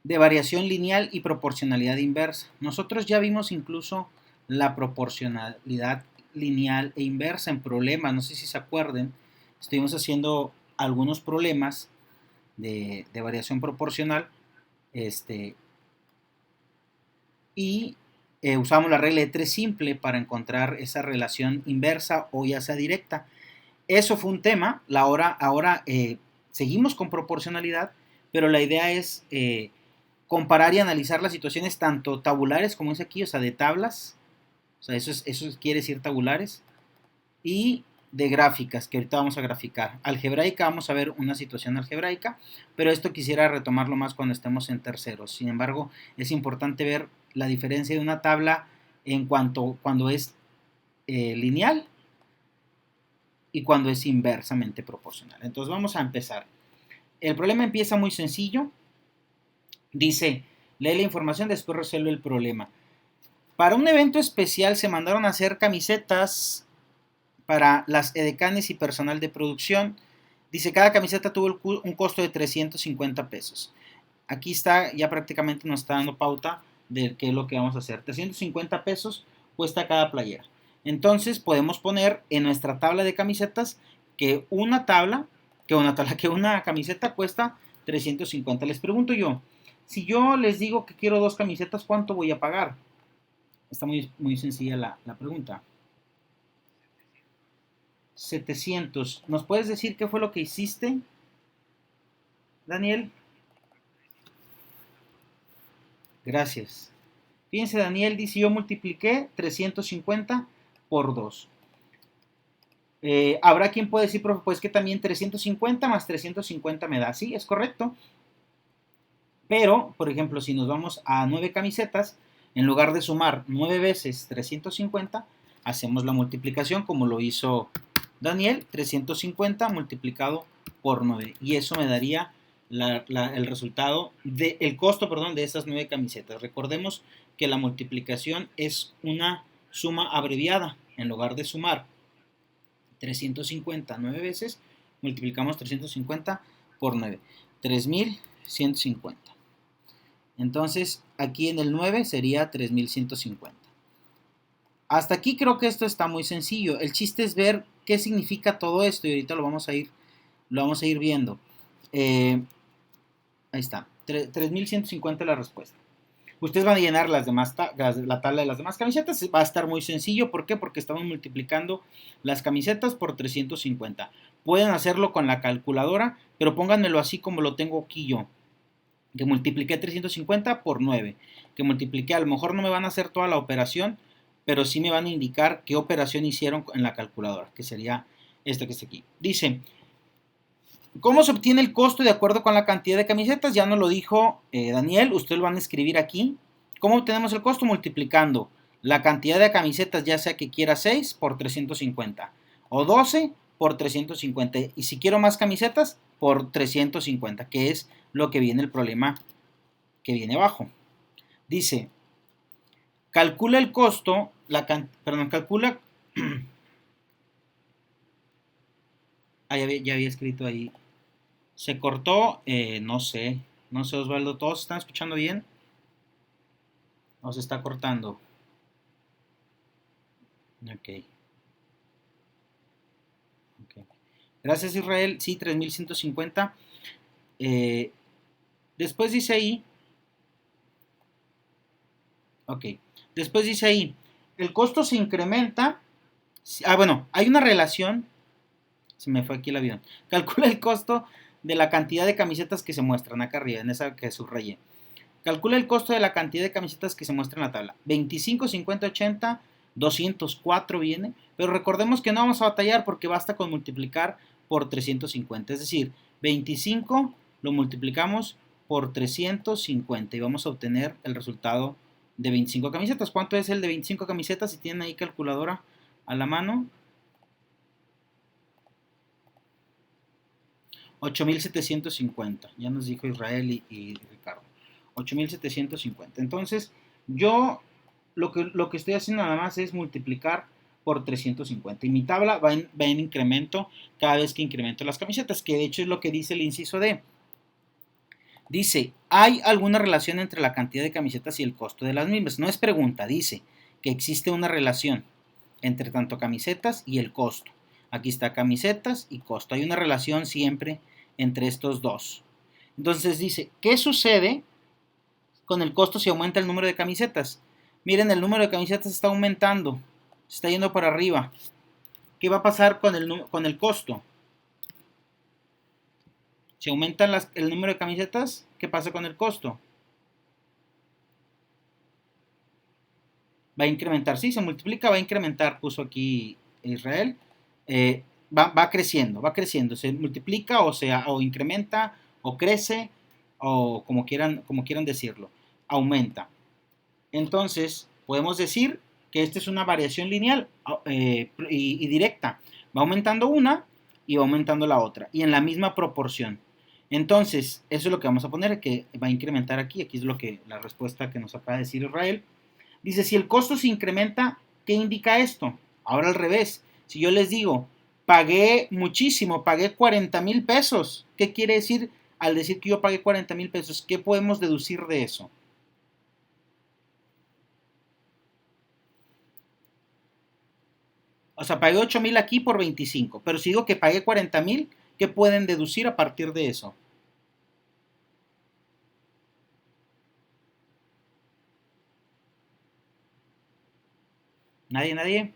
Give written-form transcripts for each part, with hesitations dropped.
de variación lineal y proporcionalidad inversa. Nosotros ya vimos incluso la proporcionalidad lineal e inversa en problemas, no sé si se acuerden, estuvimos haciendo algunos problemas de variación proporcional, este, y usamos la regla de 3 simple para encontrar esa relación inversa o ya sea directa. Eso fue un tema, ahora seguimos con proporcionalidad, pero la idea es comparar y analizar las situaciones tanto tabulares como es aquí, o sea, de tablas, o sea, eso quiere decir tabulares, y de gráficas, que ahorita vamos a graficar. Algebraica, vamos a ver una situación algebraica, pero esto quisiera retomarlo más cuando estemos en terceros. Sin embargo, es importante ver la diferencia de una tabla en cuanto cuando es lineal y cuando es inversamente proporcional. Entonces vamos a empezar. El problema empieza muy sencillo. Dice, lee la información, después resuelve el problema. Para un evento especial se mandaron a hacer camisetas para las edecanes y personal de producción. Dice, cada camiseta tuvo un costo de 350 pesos. Aquí está, ya prácticamente nos está dando pauta de qué es lo que vamos a hacer. 350 pesos cuesta cada playera. Entonces podemos poner en nuestra tabla de camisetas que que una camiseta cuesta 350. Les pregunto yo, si yo les digo que quiero dos camisetas, ¿cuánto voy a pagar? Está muy sencilla la pregunta. 700. ¿Nos puedes decir qué fue lo que hiciste, Daniel? Gracias. Fíjense, Daniel dice, yo multipliqué 350 por 2. Habrá quien puede decir, profe, pues que también 350 más 350 me da. Sí, es correcto. Pero, por ejemplo, si nos vamos a 9 camisetas, en lugar de sumar 9 veces 350, hacemos la multiplicación como lo hizo Daniel, 350 multiplicado por 9. Y eso me daría el resultado, el costo, perdón, de esas 9 camisetas. Recordemos que la multiplicación es una suma abreviada. En lugar de sumar 350 9 veces, multiplicamos 350 por 9. 3150. Entonces, aquí en el 9 sería 3150. Hasta aquí creo que esto está muy sencillo. El chiste es ver qué significa todo esto y ahorita lo vamos a ir viendo. Ahí está, 3150 la respuesta. Ustedes van a llenar la tabla de las demás camisetas. Va a estar muy sencillo. ¿Por qué? Porque estamos multiplicando las camisetas por 350. Pueden hacerlo con la calculadora, pero pónganmelo así como lo tengo aquí yo. Que multipliqué 350 por 9. Que multipliqué, a lo mejor no me van a hacer toda la operación, pero sí me van a indicar qué operación hicieron en la calculadora, que sería esta que está aquí. Dice, ¿cómo se obtiene el costo de acuerdo con la cantidad de camisetas? Ya nos lo dijo Daniel, ustedes lo van a escribir aquí. ¿Cómo obtenemos el costo? Multiplicando la cantidad de camisetas, ya sea que quiera 6 por 350 o 12 por 350. Y si quiero más camisetas, por 350, que es lo que viene el problema que viene abajo. Dice, calcula el costo, calcula... ya había escrito ahí. Se cortó, no sé, Osvaldo, ¿todos están escuchando bien? ¿O se está cortando? Ok. Gracias, Israel. Sí, 3150. Después dice ahí. Ok. Después dice ahí. El costo se incrementa. Bueno, hay una relación. Se me fue aquí el avión. Calcula el costo de la cantidad de camisetas que se muestran acá arriba, en esa que subrayé. Calcula el costo de la cantidad de camisetas que se muestra en la tabla. 25, 50, 80, 204 viene. Pero recordemos que no vamos a batallar porque basta con multiplicar por 350. Es decir, 25 lo multiplicamos por 350 y vamos a obtener el resultado de 25 camisetas. ¿Cuánto es el de 25 camisetas? Si tienen ahí calculadora a la mano. 8,750. Ya nos dijo Israel y Ricardo. 8,750. Entonces, yo lo que estoy haciendo nada más es multiplicar por 350. Y mi tabla va en incremento cada vez que incremento las camisetas, que de hecho es lo que dice el inciso D. Dice, ¿hay alguna relación entre la cantidad de camisetas y el costo de las mismas? No es pregunta, dice que existe una relación entre tanto camisetas y el costo. Aquí está camisetas y costo. Hay una relación siempre entre estos dos. Entonces dice, ¿qué sucede con el costo si aumenta el número de camisetas? Miren, el número de camisetas está aumentando, está yendo para arriba. ¿Qué va a pasar con el costo? Si aumentan el número de camisetas, ¿qué pasa con el costo? Va a incrementar, sí, se multiplica, va a incrementar, puso aquí Israel. Va creciendo, se multiplica o incrementa o crece o como quieran decirlo, aumenta. Entonces, podemos decir que esta es una variación lineal y directa. Va aumentando una y va aumentando la otra, y en la misma proporción. Entonces, eso es lo que vamos a poner, que va a incrementar aquí. Aquí es la respuesta que nos acaba de decir Israel. Dice, si el costo se incrementa, ¿qué indica esto? Ahora al revés. Si yo les digo, pagué muchísimo, pagué 40,000 pesos, ¿qué quiere decir al decir que yo pagué 40,000 pesos? ¿Qué podemos deducir de eso? O sea, pagué 8,000 aquí por 25, pero si digo que pagué 40,000, ¿qué pueden deducir a partir de eso? ¿Nadie, nadie?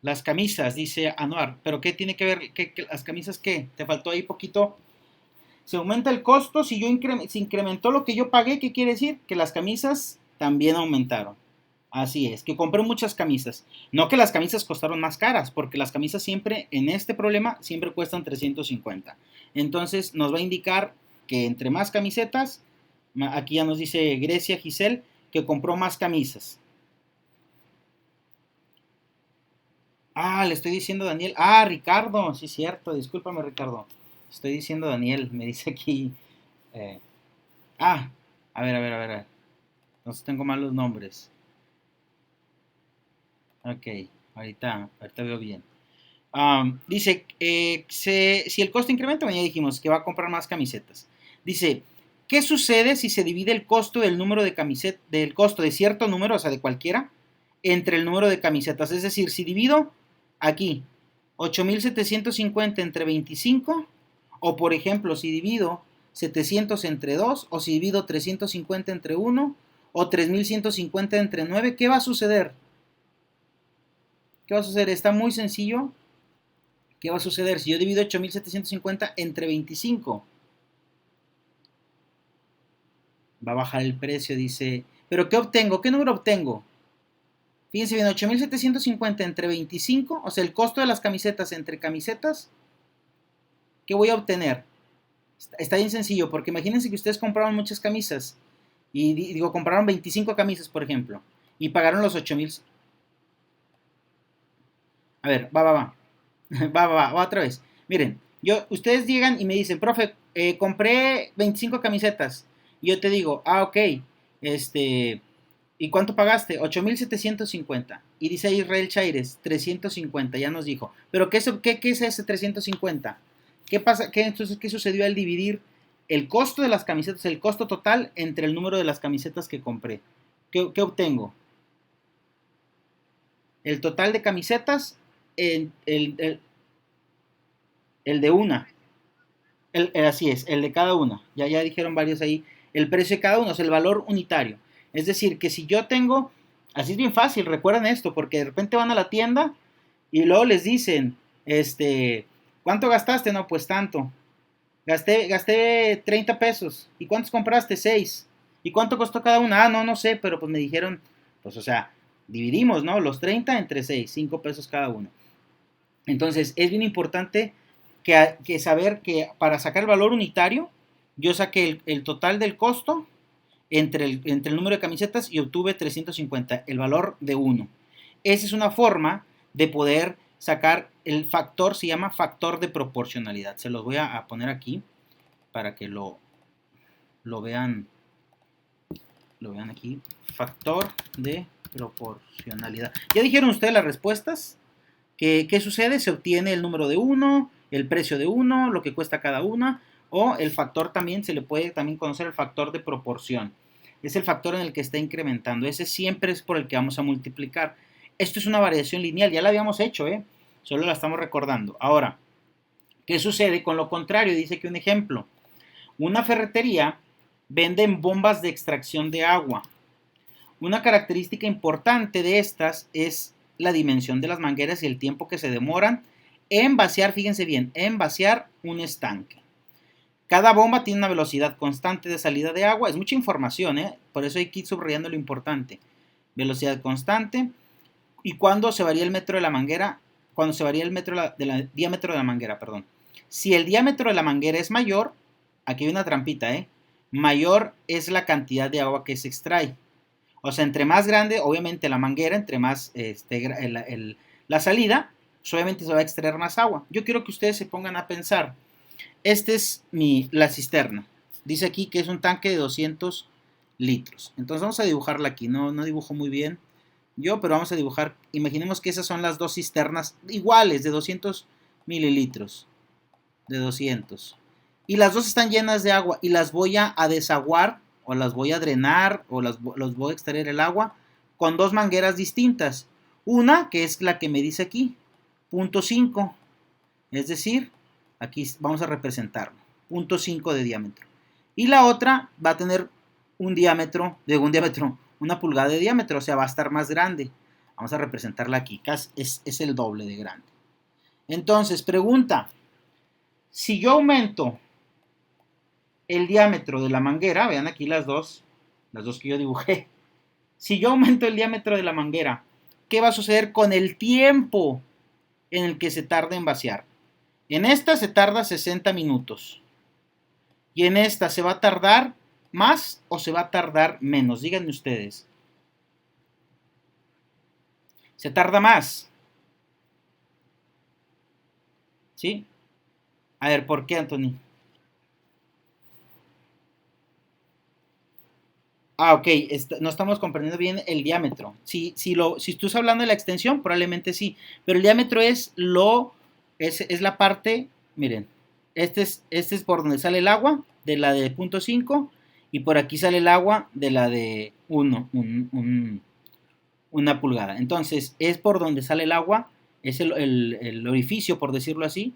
Las camisas, dice Anuar, pero ¿qué tiene que ver? ¿Las camisas qué? ¿Te faltó ahí poquito? Se aumenta el costo, si se incrementó lo que yo pagué, ¿qué quiere decir? Que las camisas también aumentaron. Así es, que compré muchas camisas. No que las camisas costaron más caras, porque las camisas siempre, en este problema, siempre cuestan 350. Entonces nos va a indicar que entre más camisetas, aquí ya nos dice Grecia Giselle, que compró más camisas. Ah, le estoy diciendo a Daniel. Ah, Ricardo, sí es cierto, discúlpame Ricardo. Estoy diciendo Daniel, me dice aquí. eh, ah, a ver. Entonces tengo mal los nombres. Ok, ahorita veo bien. Dice, si el costo incrementa, ya dijimos que va a comprar más camisetas. Dice, ¿qué sucede si se divide el costo del número de camisetas, del costo de cierto número, o sea, de cualquiera, entre el número de camisetas? Es decir, si divido aquí 8,750 entre 25, o por ejemplo, si divido 700 entre 2, o si divido 350 entre 1, o 3,150 entre 9, ¿qué va a suceder? ¿Qué va a suceder? Está muy sencillo. ¿Qué va a suceder si yo divido 8,750 entre 25? Va a bajar el precio, dice. ¿Pero qué obtengo? ¿Qué número obtengo? Fíjense bien, 8,750 entre 25, o sea, el costo de las camisetas entre camisetas, ¿qué voy a obtener? Está bien sencillo, porque imagínense que ustedes compraron muchas camisas, y digo, compraron 25 camisas, por ejemplo, y pagaron los 8,000. A ver, va otra vez. Miren, ustedes llegan y me dicen, profe, compré 25 camisetas. Y yo te digo, ok, este, ¿y cuánto pagaste? 8,750. Y dice Israel Chaires, 350, ya nos dijo. Pero ¿qué es ese 350? ¿Qué pasa? Entonces, ¿qué sucedió al dividir el costo de las camisetas, el costo total, entre el número de las camisetas que compré? ¿Qué obtengo? El total de camisetas, el de una. Así es, el de cada una. Ya dijeron varios ahí. El precio de cada uno, es el valor unitario. Es decir, que si yo tengo, así es bien fácil, recuerden esto, porque de repente van a la tienda y luego les dicen, ¿cuánto gastaste? No, pues tanto. Gasté 30 pesos. ¿Y cuántos compraste? 6. ¿Y cuánto costó cada una? Ah, no, no sé, pero pues me dijeron, pues o sea, dividimos, ¿no? Los 30 entre 6, 5 pesos cada uno. Entonces, es bien importante que saber que para sacar el valor unitario, yo saqué el total del costo entre el número de camisetas y obtuve 350, el valor de 1. Esa es una forma de poder sacar el factor, se llama factor de proporcionalidad. Se los voy a poner aquí para que lo vean, lo vean aquí. Factor de proporcionalidad. ¿Ya dijeron ustedes las respuestas? ¿Qué sucede? Se obtiene el número de 1, el precio de 1, lo que cuesta cada una, o el factor también, se le puede también conocer el factor de proporción. Es el factor en el que está incrementando. Ese siempre es por el que vamos a multiplicar. Esto es una variación lineal, ya la habíamos hecho, solo la estamos recordando. Ahora, ¿qué sucede con lo contrario? Dice que un ejemplo. Una ferretería vende bombas de extracción de agua. Una característica importante de estas es la dimensión de las mangueras y el tiempo que se demoran en vaciar, fíjense bien, en vaciar un estanque. Cada bomba tiene una velocidad constante de salida de agua. Es mucha información, por eso hay que ir subrayando lo importante. Velocidad constante. ¿Y cuándo se varía el metro de la manguera? Cuando se varía el diámetro de la manguera, perdón. Si el diámetro de la manguera es mayor, aquí hay una trampita, mayor es la cantidad de agua que se extrae. O sea, entre más grande, obviamente la manguera, entre más la salida, pues obviamente se va a extraer más agua. Yo quiero que ustedes se pongan a pensar. Esta es la cisterna. Dice aquí que es un tanque de 200 litros. Entonces vamos a dibujarla aquí. No dibujo muy bien yo, pero vamos a dibujar. Imaginemos que esas son las dos cisternas iguales de 200 mililitros. De 200. Y las dos están llenas de agua y las voy a desaguar o las voy a drenar o los voy a extraer el agua con dos mangueras distintas. Una que es la que me dice aquí, 0.5. Es decir, aquí vamos a representarlo, 0.5 de diámetro. Y la otra va a tener una pulgada de diámetro, o sea, va a estar más grande. Vamos a representarla aquí, es el doble de grande. Entonces, pregunta, si yo aumento el diámetro de la manguera, vean aquí las dos que yo dibujé. Si yo aumento el diámetro de la manguera, ¿qué va a suceder con el tiempo en el que se tarda en vaciar? En esta se tarda 60 minutos. Y en esta se va a tardar más o se va a tardar menos. Díganme ustedes. Se tarda más. ¿Sí? A ver, ¿por qué, Anthony? Ok, no estamos comprendiendo bien el diámetro. Si tú estás hablando de la extensión, probablemente sí, pero el diámetro es la parte, miren, este es por donde sale el agua, de la de 0.5, y por aquí sale el agua de la de 1, una pulgada. Entonces, es por donde sale el agua, es el orificio, por decirlo así.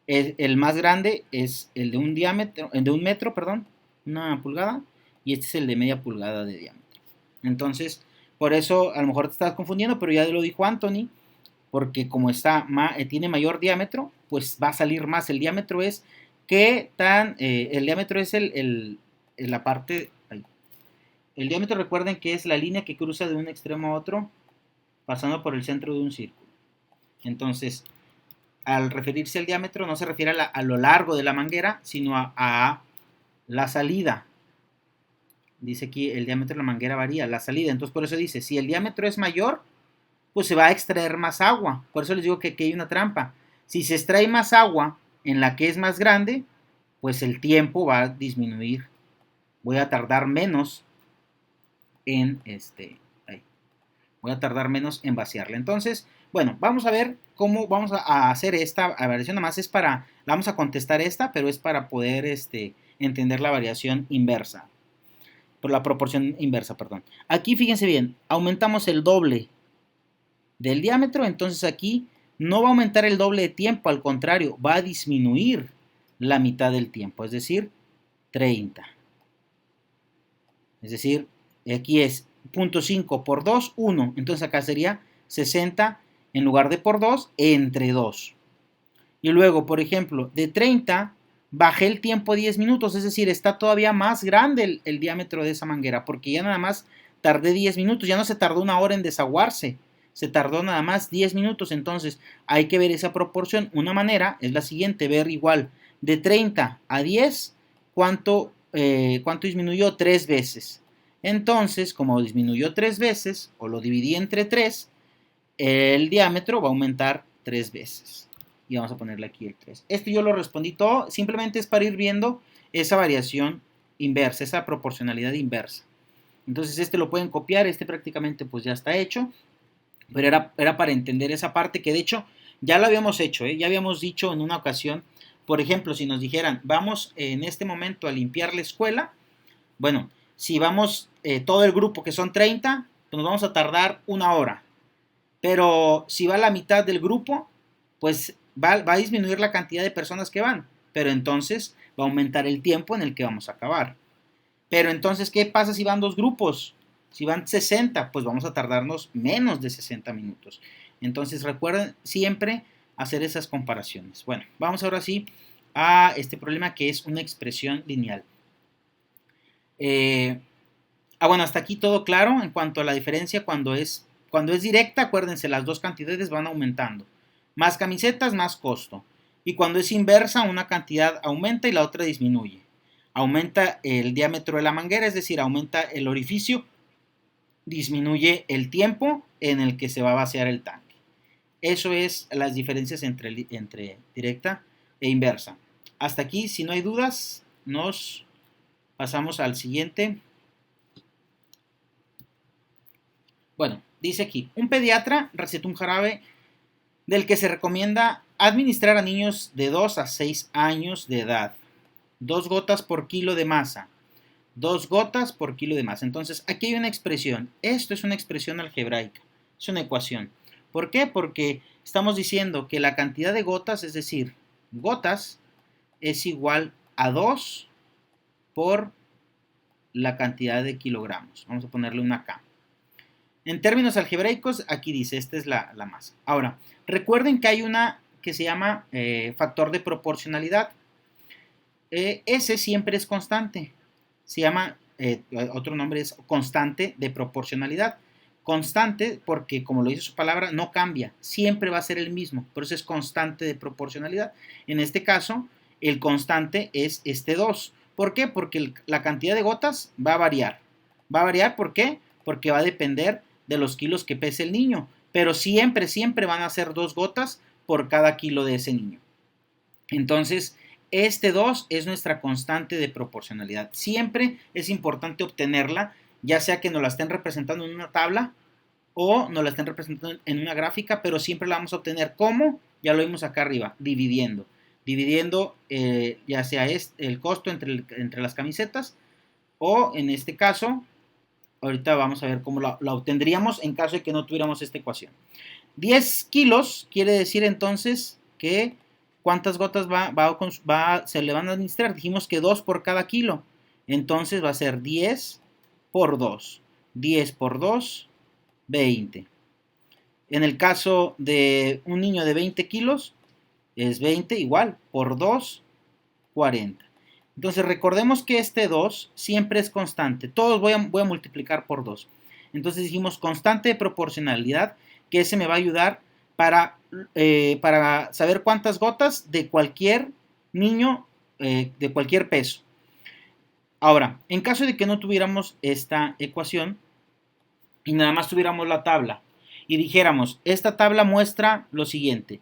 El más grande es el de un metro, perdón, una pulgada, y este es el de media pulgada de diámetro. Entonces, por eso a lo mejor te estás confundiendo, pero ya lo dijo Anthony, porque como tiene mayor diámetro, pues va a salir más. El diámetro es el diámetro es la parte, el diámetro, recuerden que es la línea que cruza de un extremo a otro, pasando por el centro de un círculo. Entonces, al referirse al diámetro, no se refiere a lo largo de la manguera, sino a la salida. Dice aquí, el diámetro de la manguera varía, la salida. Entonces, por eso dice, si el diámetro es mayor, pues se va a extraer más agua. Por eso les digo que hay una trampa. Si se extrae más agua en la que es más grande, pues el tiempo va a disminuir. Voy a tardar menos en voy a tardar menos en vaciarla. Entonces, bueno, vamos a ver cómo vamos a hacer esta variación. Nada más vamos a contestar esta, pero es para poder entender la variación inversa. Por la proporción inversa, perdón. Aquí fíjense bien, aumentamos el doble del diámetro, entonces aquí no va a aumentar el doble de tiempo, al contrario, va a disminuir la mitad del tiempo, es decir, 30. Es decir, aquí es 0.5 por 2, 1. Entonces acá sería 60 en lugar de por 2, entre 2. Y luego, por ejemplo, de 30 bajé el tiempo a 10 minutos, es decir, está todavía más grande el diámetro de esa manguera, porque ya nada más tardé 10 minutos, ya no se tardó una hora en desaguarse, se tardó nada más 10 minutos, entonces hay que ver esa proporción. Una manera es la siguiente, ver igual, de 30 a 10, ¿cuánto disminuyó? 3 veces. Entonces, como disminuyó 3 veces, o lo dividí entre 3, el diámetro va a aumentar 3 veces. Y vamos a ponerle aquí el 3. Esto yo lo respondí todo, simplemente es para ir viendo esa variación inversa, esa proporcionalidad inversa. Entonces este lo pueden copiar, prácticamente pues ya está hecho, pero era para entender esa parte que de hecho Ya lo habíamos hecho, ¿eh? Ya habíamos dicho en una ocasión, por ejemplo, si nos dijeran, vamos en este momento a limpiar la escuela, bueno, si vamos todo el grupo que son 30, pues nos vamos a tardar 1 hora. Pero si va la mitad del grupo, pues va a disminuir la cantidad de personas que van. Pero entonces va a aumentar el tiempo en el que vamos a acabar. Pero entonces, ¿qué pasa si van dos grupos? Si van 60, pues vamos a tardarnos menos de 60 minutos. Entonces recuerden siempre hacer esas comparaciones. Bueno, vamos ahora sí a este problema que es una expresión lineal. Bueno, hasta aquí todo claro en cuanto a la diferencia cuando es directa. Acuérdense, las dos cantidades van aumentando. Más camisetas, más costo. Y cuando es inversa, una cantidad aumenta y la otra disminuye. Aumenta el diámetro de la manguera, es decir, aumenta el orificio, disminuye el tiempo en el que se va a vaciar el tanque. Eso es las diferencias entre directa e inversa. Hasta aquí, si no hay dudas, nos pasamos al siguiente. Bueno, dice aquí, un pediatra recetó un jarabe del que se recomienda administrar a niños de 2 a 6 años de edad. 2 gotas por kilo de masa. 2 gotas por kilo de masa. Entonces, aquí hay una expresión. Esto es una expresión algebraica. Es una ecuación. ¿Por qué? Porque estamos diciendo que la cantidad de gotas, es decir, gotas, es igual a 2 por la cantidad de kilogramos. Vamos a ponerle una K. En términos algebraicos, aquí dice, esta es la masa. Ahora, recuerden que hay una que se llama factor de proporcionalidad. Ese siempre es constante. Se llama, otro nombre es constante de proporcionalidad. Constante porque, como lo dice su palabra, no cambia. Siempre va a ser el mismo. Por eso es constante de proporcionalidad. En este caso, el constante es este 2. ¿Por qué? Porque la cantidad de gotas va a variar. ¿Va a variar por qué? Porque va a depender de los kilos que pese el niño, pero siempre van a ser 2 gotas por cada kilo de ese niño. Entonces, este 2 es nuestra constante de proporcionalidad. Siempre es importante obtenerla, ya sea que nos la estén representando en una tabla o nos la estén representando en una gráfica, pero siempre la vamos a obtener. ¿Cómo? Ya lo vimos acá arriba, dividiendo. Dividiendo ya sea el costo entre las camisetas o en este caso, ahorita vamos a ver cómo la obtendríamos en caso de que no tuviéramos esta ecuación. 10 kilos quiere decir entonces que ¿cuántas gotas se le van a administrar? Dijimos que 2 por cada kilo. Entonces va a ser 10 por 2. 10 por 2, 20. En el caso de un niño de 20 kilos, es 20 igual, por 2, 40. Entonces recordemos que este 2 siempre es constante. Todos voy a multiplicar por 2. Entonces dijimos constante de proporcionalidad, que ese me va a ayudar para saber cuántas gotas de cualquier niño, de cualquier peso. Ahora, en caso de que no tuviéramos esta ecuación y nada más tuviéramos la tabla y dijéramos, esta tabla muestra lo siguiente.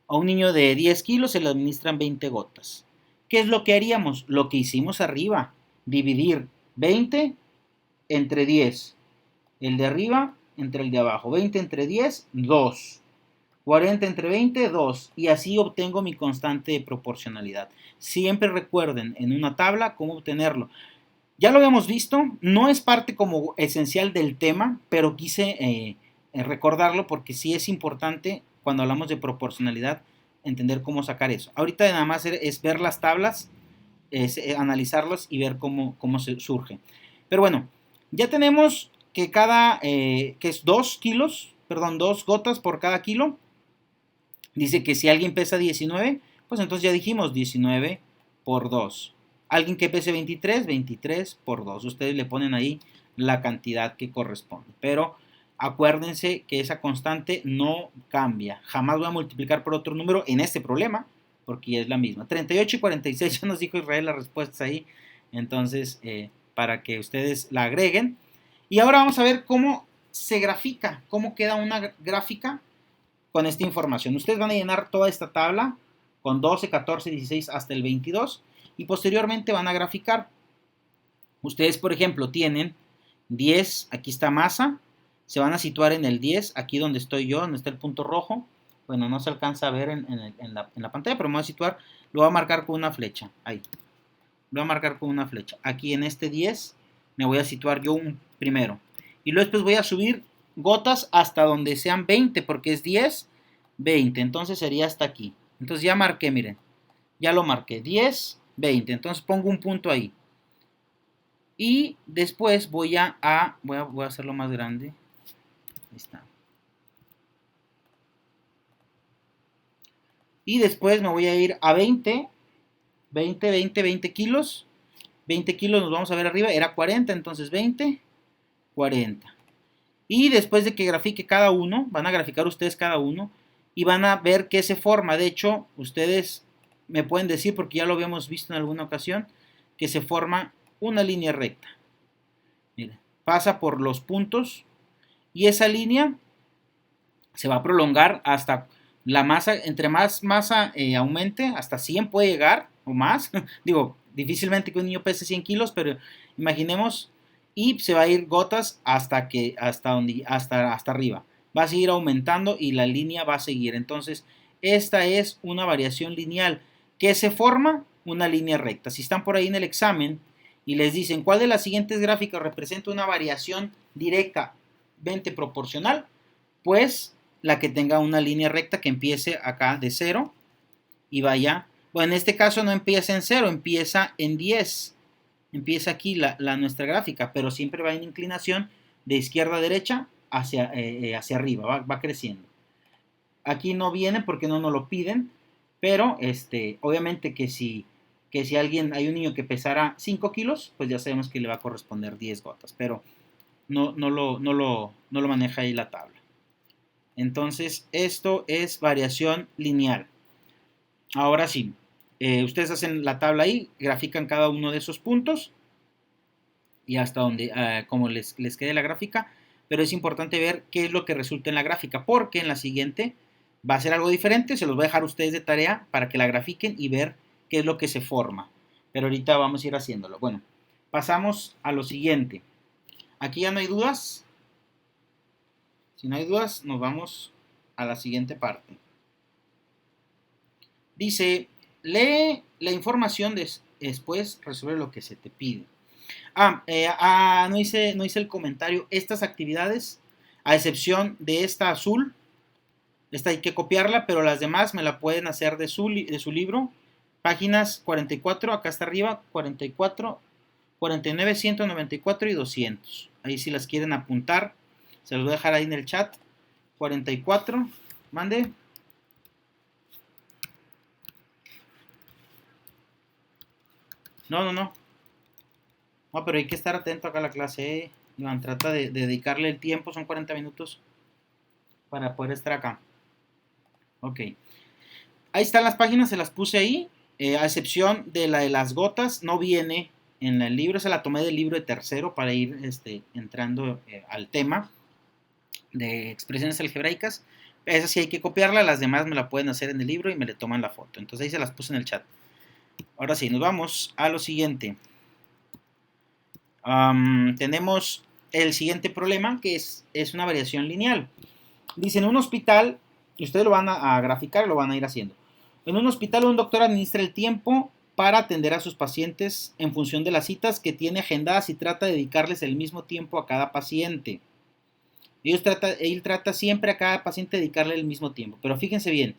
A un niño de 10 kilos se le administran 20 gotas. ¿Qué es lo que haríamos? Lo que hicimos arriba, dividir 20 entre 10. El de arriba entre el de abajo. 20 entre 10, 2. 40 entre 20, 2. Y así obtengo mi constante de proporcionalidad. Siempre recuerden en una tabla cómo obtenerlo. Ya lo habíamos visto, no es parte como esencial del tema, pero quise recordarlo porque sí es importante cuando hablamos de proporcionalidad entender cómo sacar eso. Ahorita nada más es ver las tablas, analizarlas y ver cómo se surge. Pero bueno, ya tenemos que que es 2 gotas por cada kilo. Dice que si alguien pesa 19, pues entonces ya dijimos 19 por 2. Alguien que pese 23, 23 por 2. Ustedes le ponen ahí la cantidad que corresponde. Pero acuérdense que esa constante no cambia. Jamás voy a multiplicar por otro número en este problema, porque ya es la misma. 38 y 46, ya nos dijo Israel las respuestas ahí. Entonces, para que ustedes la agreguen. Y ahora vamos a ver cómo se grafica, cómo queda una gráfica con esta información. Ustedes van a llenar toda esta tabla con 12, 14, 16 hasta el 22 y posteriormente van a graficar. Ustedes, por ejemplo, tienen 10, aquí está masa, se van a situar en el 10, aquí donde estoy yo, donde está el punto rojo, Bueno, no se alcanza a ver en la pantalla, pero me voy a situar, lo voy a marcar con una flecha, ahí. Lo voy a marcar con una flecha. Aquí en este 10 me voy a situar yo un primero. Y luego después voy a subir gotas hasta donde sean 20, porque es 10, 20. Entonces sería hasta aquí. Entonces ya marqué, miren. Ya lo marqué. 10, 20. Entonces pongo un punto ahí. Y después voy a hacerlo más grande. Ahí está. Y después me voy a ir a 20, 20, 20, 20 kilos. 20 kilos nos vamos a ver arriba, era 40, entonces 20, 40. Y después de que grafique cada uno, van a graficar ustedes cada uno y van a ver qué se forma. De hecho, ustedes me pueden decir, porque ya lo habíamos visto en alguna ocasión, que se forma una línea recta. Miren, pasa por los puntos y esa línea se va a prolongar hasta la masa, entre más masa aumente, hasta 100 puede llegar o más. Digo, difícilmente que un niño pese 100 kilos, pero imaginemos, y se va a ir gotas hasta arriba. Va a seguir aumentando y la línea va a seguir. Entonces, esta es una variación lineal. ¿Qué se forma? Una línea recta. Si están por ahí en el examen y les dicen cuál de las siguientes gráficas representa una variación directamente proporcional, pues la que tenga una línea recta que empiece acá de 0 y vaya, bueno, en este caso no empieza en 0, empieza en 10, empieza aquí nuestra gráfica, pero siempre va en inclinación de izquierda a derecha hacia arriba, va creciendo. Aquí no viene porque no nos lo piden, pero obviamente que si hay un niño que pesara 5 kilos, pues ya sabemos que le va a corresponder 10 gotas, pero no lo maneja ahí la tabla. Entonces, esto es variación lineal. Ahora sí, ustedes hacen la tabla ahí, grafican cada uno de esos puntos y hasta donde, como les quede la gráfica, pero es importante ver qué es lo que resulta en la gráfica, porque en la siguiente va a ser algo diferente, se los voy a dejar a ustedes de tarea para que la grafiquen y ver qué es lo que se forma. Pero ahorita vamos a ir haciéndolo. Bueno, pasamos a lo siguiente. Aquí ya no hay dudas. Si no hay dudas, nos vamos a la siguiente parte. Dice, lee la información después resuelve lo que se te pide. No hice el comentario. Estas actividades, a excepción de esta azul, esta hay que copiarla, pero las demás me la pueden hacer de su libro. Páginas 44, acá está arriba, 44, 49, 194 y 200. Ahí si las quieren apuntar, se los voy a dejar ahí en el chat. 44, mande. No. No, pero hay que estar atento acá a la clase, Iván. Trata de dedicarle el tiempo, son 40 minutos para poder estar acá. Ok. Ahí están las páginas, se las puse ahí. A excepción de la de las gotas, no viene en el libro, se la tomé del libro de tercero para ir entrando al tema de expresiones algebraicas. Esa sí hay que copiarla, las demás me la pueden hacer en el libro y me le toman la foto. Entonces ahí se las puse en el chat. Ahora sí, nos vamos a lo siguiente. Tenemos el siguiente problema, que es una variación lineal. Dice, en un hospital, y ustedes lo van a graficar, lo van a ir haciendo. En un hospital, un doctor administra el tiempo para atender a sus pacientes en función de las citas que tiene agendadas y trata de dedicarles el mismo tiempo a cada paciente. Él trata siempre a cada paciente dedicarle el mismo tiempo. Pero fíjense bien,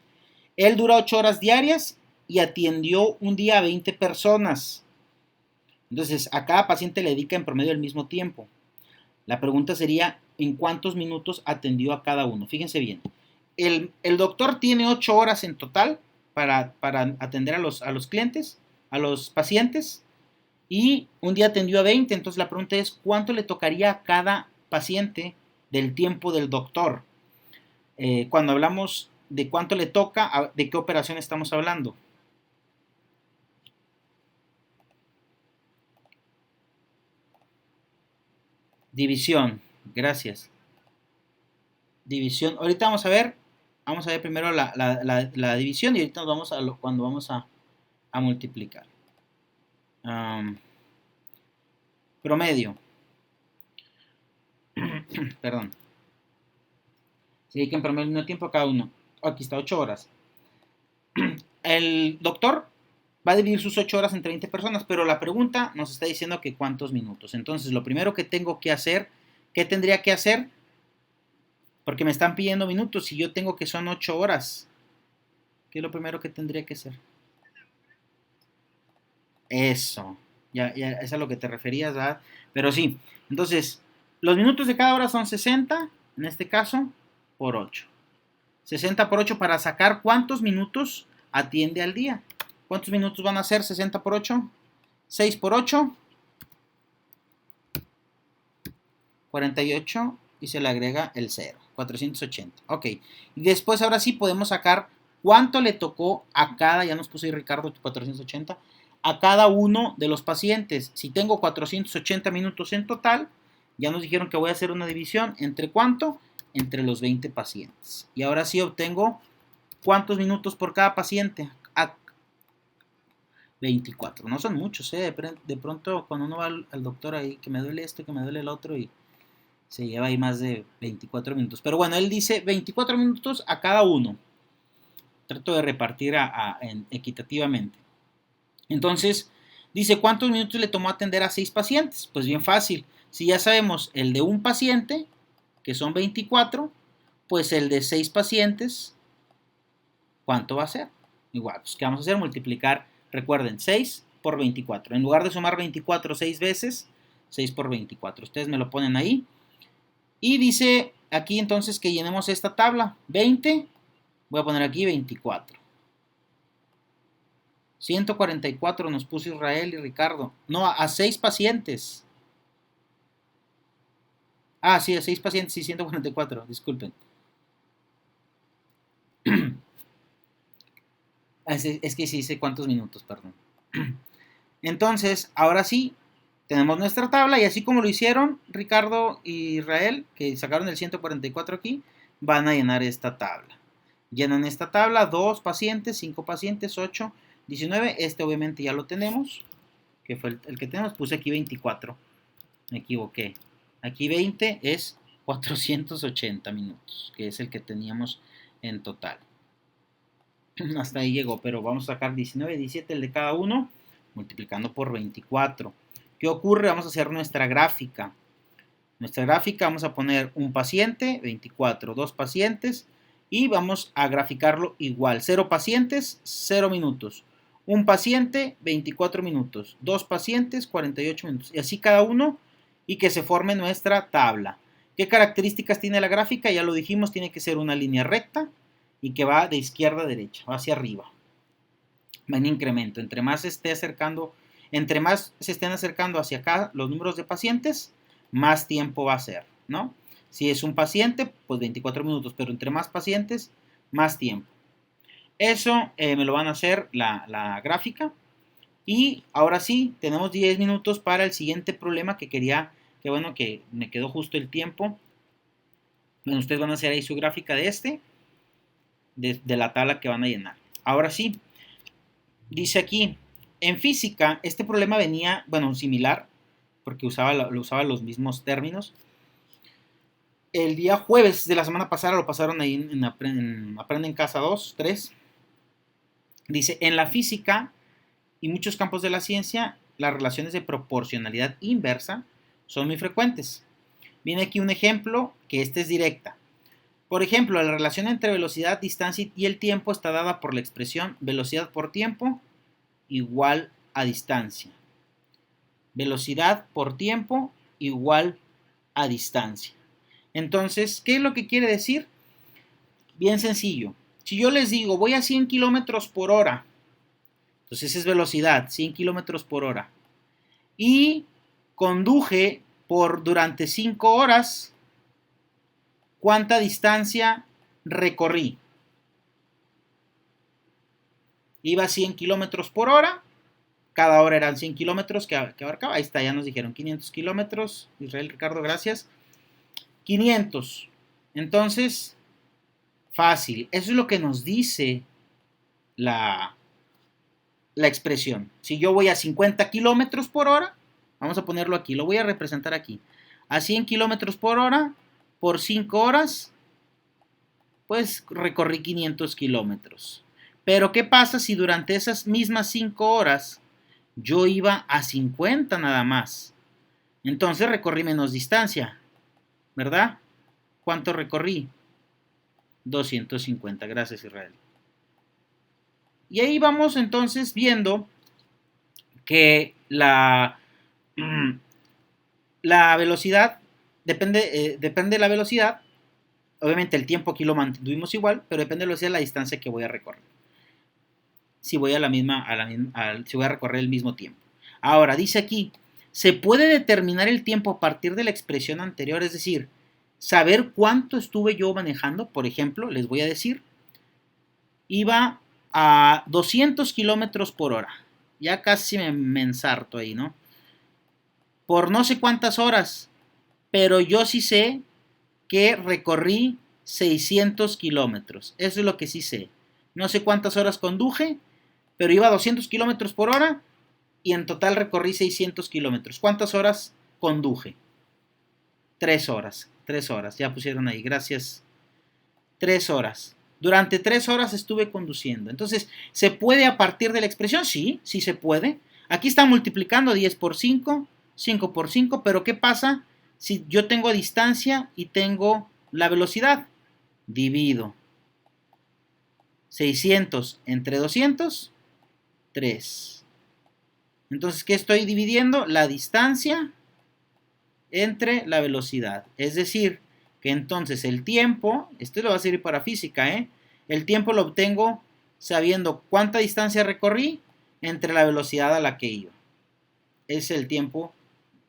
él dura 8 horas diarias y atendió un día a 20 personas. Entonces, a cada paciente le dedica en promedio el mismo tiempo. La pregunta sería, ¿en cuántos minutos atendió a cada uno? Fíjense bien. El doctor tiene 8 horas en total para atender a los clientes, a los pacientes, y un día atendió a 20. Entonces, la pregunta es, ¿cuánto le tocaría a cada paciente del tiempo del doctor? Cuando hablamos de cuánto le toca, ¿de qué operación estamos hablando? División, gracias. División, ahorita vamos a ver primero la división y ahorita nos vamos cuando vamos a multiplicar. Promedio. Perdón. Si hay que en promedio el mismo tiempo cada uno. Aquí está, 8 horas. El doctor va a dividir sus 8 horas entre 20 personas, pero la pregunta nos está diciendo que cuántos minutos. Entonces, lo primero que tengo que hacer, ¿qué tendría que hacer? Porque me están pidiendo minutos y yo tengo que son 8 horas. ¿Qué es lo primero que tendría que hacer? Eso. Ya es a lo que te referías, ¿verdad? Pero sí. Entonces, los minutos de cada hora son 60, en este caso, por 8. 60 por 8 para sacar cuántos minutos atiende al día. ¿Cuántos minutos van a ser 60 por 8? 6 por 8, 48 y se le agrega el 0, 480. Ok, y después ahora sí podemos sacar cuánto le tocó a cada, ya nos puso ahí Ricardo 480, a cada uno de los pacientes. Si tengo 480 minutos en total, ya nos dijeron que voy a hacer una división entre cuánto, entre los 20 pacientes. Y ahora sí obtengo cuántos minutos por cada paciente. 24, no son muchos, de pronto cuando uno va al doctor ahí, que me duele esto, que me duele el otro, y se lleva ahí más de 24 minutos. Pero bueno, él dice 24 minutos a cada uno. Trato de repartir equitativamente. Entonces, dice, ¿cuántos minutos le tomó atender a 6 pacientes? Pues bien fácil. Si ya sabemos el de un paciente, que son 24, pues el de 6 pacientes, ¿cuánto va a ser? Igual, pues ¿qué vamos a hacer? Multiplicar, recuerden, 6 por 24. En lugar de sumar 24 6 veces, 6 por 24. Ustedes me lo ponen ahí. Y dice aquí entonces que llenemos esta tabla. 20, voy a poner aquí 24. 144 nos puso Israel y Ricardo. No, a 6 pacientes. Ah, sí, a 6 pacientes y 144, disculpen. Es que sí sé cuántos minutos, perdón. Entonces, ahora sí, tenemos nuestra tabla y así como lo hicieron Ricardo y Israel, que sacaron el 144 aquí, van a llenar esta tabla. Llenan esta tabla, 2 pacientes, 5 pacientes, 8, 19. Este obviamente ya lo tenemos, que fue el que tenemos. Puse aquí 24, me equivoqué. Aquí 20 es 480 minutos, que es el que teníamos en total. Hasta ahí llegó, pero vamos a sacar 19, 17 el de cada uno, multiplicando por 24. ¿Qué ocurre? Vamos a hacer nuestra gráfica. Nuestra gráfica vamos a poner un paciente, 24, 2 pacientes, y vamos a graficarlo igual. 0 pacientes, 0 minutos. Un paciente, 24 minutos. 2 pacientes, 48 minutos. Y así cada uno, y que se forme nuestra tabla. ¿Qué características tiene la gráfica? Ya lo dijimos, tiene que ser una línea recta y que va de izquierda a derecha, va hacia arriba. Va en incremento. Entre más se estén acercando hacia acá los números de pacientes, más tiempo va a ser, ¿no? Si es un paciente, pues 24 minutos, pero entre más pacientes, más tiempo. Eso me lo van a hacer la gráfica. Y ahora sí, tenemos 10 minutos para el siguiente problema que quería, que bueno, que me quedó justo el tiempo. Bueno, ustedes van a hacer ahí su gráfica de la tabla que van a llenar. Ahora sí, dice aquí, en física, este problema venía, bueno, similar, porque usaba los mismos términos. El día jueves de la semana pasada lo pasaron ahí en Aprende en Casa 2, 3. Dice, en la física y muchos campos de la ciencia, las relaciones de proporcionalidad inversa son muy frecuentes. Viene aquí un ejemplo que es directa. Por ejemplo, la relación entre velocidad, distancia y el tiempo está dada por la expresión velocidad por tiempo igual a distancia. Velocidad por tiempo igual a distancia. Entonces, ¿qué es lo que quiere decir? Bien sencillo. Si yo les digo, voy a 100 kilómetros por hora, entonces es velocidad, 100 kilómetros por hora, y conduje durante 5 horas, ¿cuánta distancia recorrí? Iba a 100 kilómetros por hora, cada hora eran 100 kilómetros que abarcaba, ahí está, ya nos dijeron 500 kilómetros, Israel, Ricardo, gracias, 500, entonces, fácil, eso es lo que nos dice la expresión. Si yo voy a 50 kilómetros por hora, vamos a ponerlo aquí, lo voy a representar aquí, a 100 kilómetros por hora, por 5 horas, pues recorrí 500 kilómetros. Pero ¿qué pasa si durante esas mismas 5 horas yo iba a 50 nada más? Entonces recorrí menos distancia, ¿verdad? ¿Cuánto recorrí? 250, gracias Israel. Y ahí vamos entonces viendo que la velocidad depende de la velocidad. Obviamente el tiempo aquí lo mantuvimos igual, pero depende de la velocidad de la distancia que voy a recorrer. Si voy si voy a recorrer el mismo tiempo. Ahora, dice aquí, se puede determinar el tiempo a partir de la expresión anterior, es decir, saber cuánto estuve yo manejando. Por ejemplo, les voy a decir, iba a 200 kilómetros por hora. Ya casi me ensarto ahí, ¿no? Por no sé cuántas horas, pero yo sí sé que recorrí 600 kilómetros. Eso es lo que sí sé. No sé cuántas horas conduje, pero iba a 200 kilómetros por hora y en total recorrí 600 kilómetros. ¿Cuántas horas conduje? 3 horas. 3 horas. Ya pusieron ahí. Gracias. 3 horas. Durante 3 horas estuve conduciendo. Entonces, ¿se puede a partir de la expresión? Sí, sí se puede. Aquí está multiplicando 10 por 5, 5 por 5, pero ¿qué pasa si yo tengo distancia y tengo la velocidad? Divido 600 entre 200, 3. Entonces, ¿qué estoy dividiendo? La distancia entre la velocidad. Es decir, que entonces el tiempo, esto lo va a servir para física, el tiempo lo obtengo sabiendo cuánta distancia recorrí entre la velocidad a la que iba. Es el tiempo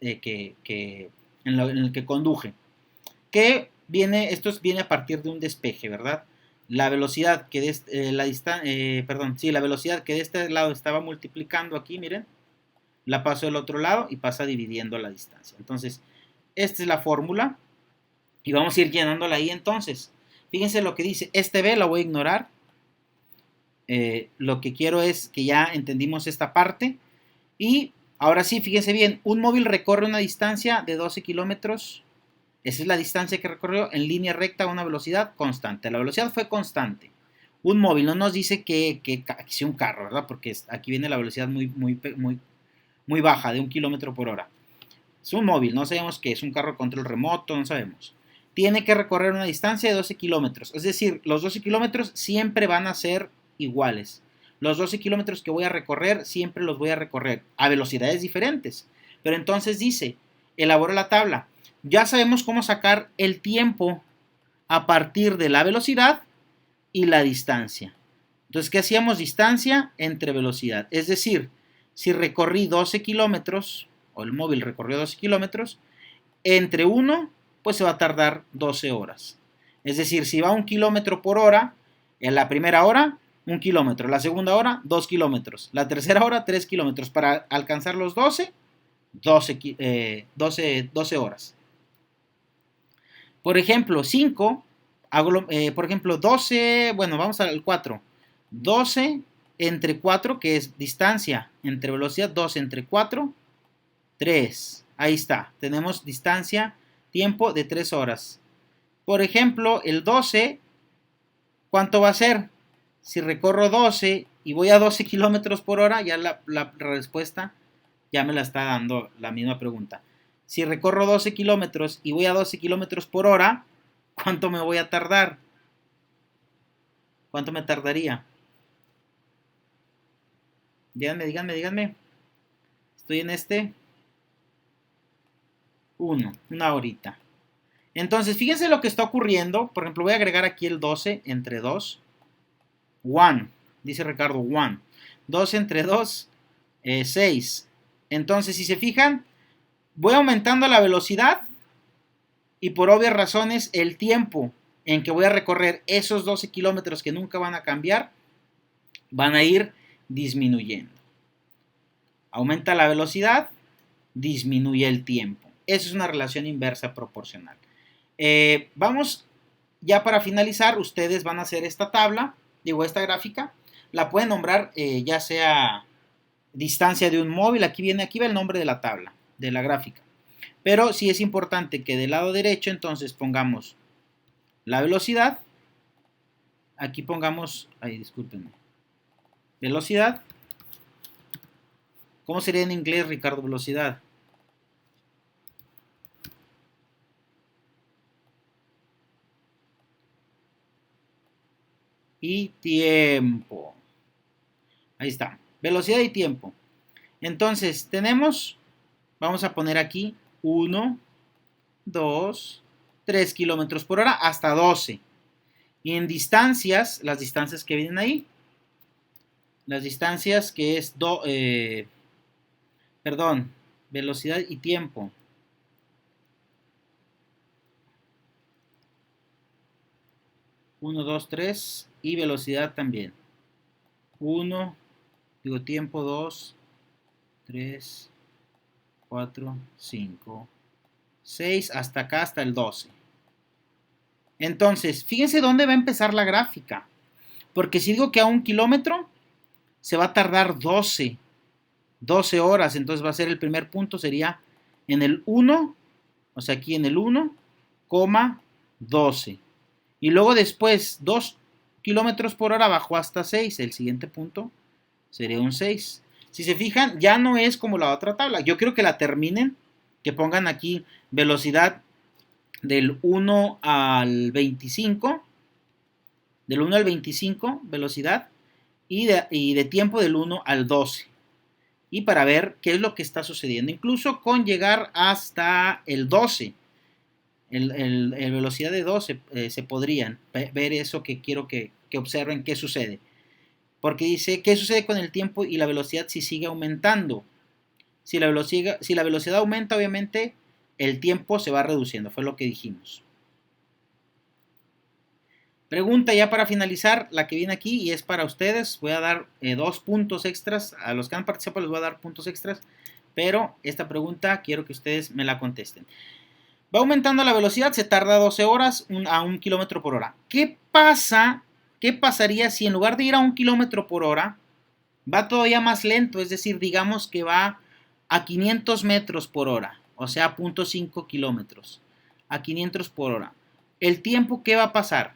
en el que conduje. Esto viene a partir de un despeje, ¿verdad? La velocidad que la velocidad que de este lado estaba multiplicando aquí, miren, la paso del otro lado y pasa dividiendo la distancia. Entonces, esta es la fórmula y vamos a ir llenándola ahí entonces. Fíjense lo que dice, este B la voy a ignorar. Lo que quiero es que ya entendimos esta parte. Y ahora sí, fíjense bien, un móvil recorre una distancia de 12 kilómetros. Esa es la distancia que recorrió en línea recta a una velocidad constante. La velocidad fue constante. Un móvil no nos dice que sea un carro, ¿verdad? Porque aquí viene la velocidad muy baja, de 1 kilómetro por hora. Es un móvil, no sabemos qué es, un carro de control remoto, no sabemos. Tiene que recorrer una distancia de 12 kilómetros. Es decir, los 12 kilómetros siempre van a ser iguales. Los 12 kilómetros que voy a recorrer, siempre los voy a recorrer a velocidades diferentes. Pero entonces dice, elabora la tabla. Ya sabemos cómo sacar el tiempo a partir de la velocidad y la distancia. Entonces, ¿qué hacíamos? Distancia entre velocidad. Es decir, si recorrí 12 kilómetros, o el móvil recorrió 12 kilómetros, entre uno, pues se va a tardar 12 horas. Es decir, si va 1 kilómetro por hora, en la primera hora, 1 kilómetro. La segunda hora, 2 kilómetros. La tercera hora, 3 kilómetros. Para alcanzar los 12 horas. Por ejemplo, 5, por ejemplo, 12, bueno, vamos al 4. 12 entre 4, que es distancia entre velocidad, 12 entre 4, 3. Ahí está, tenemos distancia, tiempo de 3 horas. Por ejemplo, el 12, ¿cuánto va a ser? Si recorro 12 y voy a 12 kilómetros por hora, ya la respuesta ya me la está dando la misma pregunta. Si recorro 12 kilómetros y voy a 12 kilómetros por hora, ¿cuánto me voy a tardar? ¿Cuánto me tardaría? Díganme. Estoy en este. Una horita. Entonces, fíjense lo que está ocurriendo. Por ejemplo, voy a agregar aquí el 12 entre 2. 1. Dice Ricardo, 1. 12 entre 2, 6. Entonces, si se fijan, voy aumentando la velocidad y por obvias razones el tiempo en que voy a recorrer esos 12 kilómetros que nunca van a cambiar, van a ir disminuyendo. Aumenta la velocidad, disminuye el tiempo. Eso es una relación inversa proporcional. Vamos, ya para finalizar, ustedes van a hacer esta tabla, esta gráfica, la pueden nombrar ya sea distancia de un móvil, aquí va el nombre de la tabla, de la gráfica. Pero sí es importante que del lado derecho entonces pongamos la velocidad Aquí pongamos, ay, discúlpenme, velocidad. ¿Cómo sería en inglés, Ricardo, velocidad? Y tiempo. Ahí está, velocidad y tiempo. Entonces, tenemos, vamos a poner aquí 1, 2, 3 kilómetros por hora hasta 12. Y en distancias, las distancias que vienen ahí, las distancias que es, perdón, velocidad y tiempo. 1, 2, 3 y velocidad también. 1, digo tiempo 2, 3, 4, 5, 6, hasta acá, hasta el 12. Entonces, fíjense dónde va a empezar la gráfica. Porque si digo que a 1 kilómetro se va a tardar 12 horas. Entonces va a ser el primer punto, sería en el 1, o sea, aquí en el 1,12. Y luego después 2 kilómetros por hora bajó hasta 6. El siguiente punto sería un 6. Si se fijan, ya no es como la otra tabla. Yo quiero que la terminen, que pongan aquí velocidad del 1 al 25, del 1 al 25 velocidad, y de tiempo del 1 al 12. Y para ver qué es lo que está sucediendo, incluso con llegar hasta el 12, el velocidad de 12, se podrían ver eso que quiero que observen qué sucede. Porque dice, ¿qué sucede con el tiempo y la velocidad si sigue aumentando? Si la velocidad aumenta, obviamente, el tiempo se va reduciendo, fue lo que dijimos. Pregunta ya para finalizar, la que viene aquí y es para ustedes. Voy a dar 2 puntos extras. A los que han participado les voy a dar puntos extras. Pero esta pregunta quiero que ustedes me la contesten. Va aumentando la velocidad, se tarda 12 horas a 1 kilómetro por hora. ¿Qué pasaría si en lugar de ir a 1 kilómetro por hora, va todavía más lento? Es decir, digamos que va a 500 metros por hora. O sea, 0.5 kilómetros. A 500 por hora. ¿El tiempo qué va a pasar?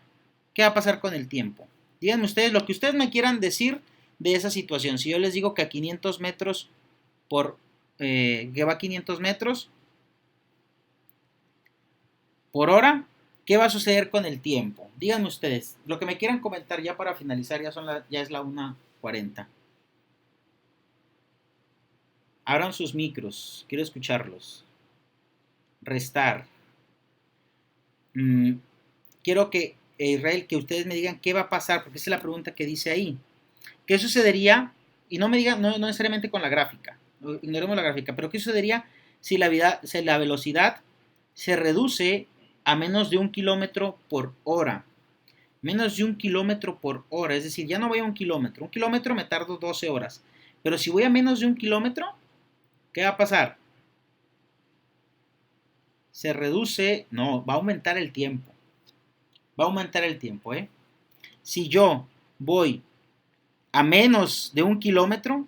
¿Qué va a pasar con el tiempo? Díganme ustedes lo que ustedes me quieran decir de esa situación. Si yo les digo que a 500 metros que va a 500 metros por hora, ¿qué va a suceder con el tiempo? Díganme ustedes. Lo que me quieran comentar ya para finalizar, ya es la 1:40. Abran sus micros. Quiero escucharlos. Restar. Quiero que, Israel, que ustedes me digan qué va a pasar, porque esa es la pregunta que dice ahí. ¿Qué sucedería? Y no me digan, no necesariamente con la gráfica, ignoremos la gráfica, pero ¿qué sucedería si la velocidad se reduce a menos de 1 kilómetro por hora? Menos de 1 kilómetro por hora, es decir, ya no voy a 1 kilómetro. 1 kilómetro me tardo 12 horas. Pero si voy a menos de 1 kilómetro, ¿qué va a pasar? Se reduce, no, va a aumentar el tiempo. Va a aumentar el tiempo, ¿eh? Si yo voy a menos de 1 kilómetro,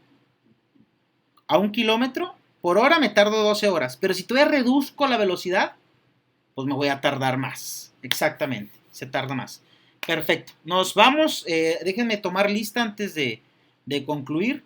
a 1 kilómetro por hora me tardo 12 horas. Pero si todavía reduzco la velocidad, pues me voy a tardar más. Exactamente, se tarda más. Perfecto. Nos vamos. Déjenme tomar lista antes de concluir.